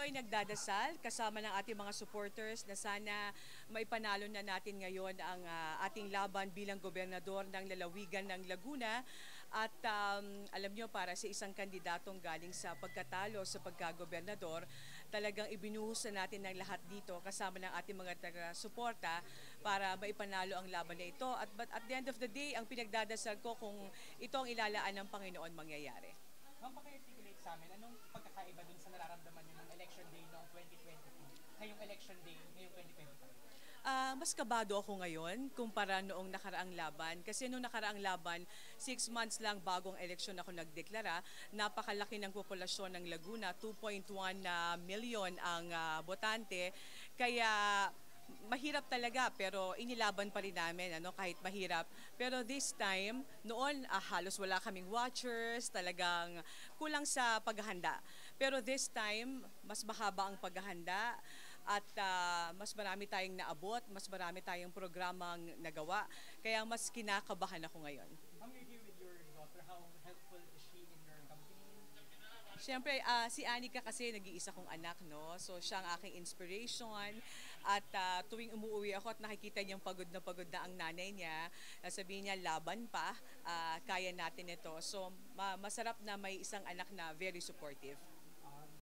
ay nagdadasal kasama ng ating mga supporters na sana maipanalo na natin ngayon ang ating laban bilang gobernador ng lalawigan ng Laguna. At alam nyo, para sa isang kandidatong galing sa pagkatalo sa pagkagobernador, talagang ibinuhos na natin ng lahat dito kasama ng ating mga taga-suporta para maipanalo ang laban na ito. But at the end of the day, ang pinagdadasal ko kung ito ang ilalaan ng Panginoon mangyayari. Ma'am, paki-articulate sa amin, anong pagkakaiba dun sa nararamdaman niyo ng election day noong 2022, ngayong election day ngayong 2025? Mas kabado ako ngayon kumpara noong nakaraang laban. Kasi noong nakaraang laban, 6 months lang bagong eleksyon ako nagdeklara. Napakalaki ng populasyon ng Laguna, 2.1 million ang botante. Kaya mahirap talaga pero inilaban pa rin namin kahit mahirap. Pero this time, noon halos wala kaming watchers, talagang kulang sa paghahanda. Pero this time, mas mahaba ang paghahanda at mas marami tayong naabot, mas marami tayong programang nagawa. Kaya mas kinakabahan ako ngayon. Ma'am, you're here with your daughter. How helpful is she in your campaign? Siyempre, si Anika kasi nag-iisa kong anak, no? So siya ang aking inspiration. At tuwing umuwi ako at nakikita niyang pagod na ang nanay niya, sabihin niya, laban pa, kaya natin ito. So masarap na may isang anak na very supportive.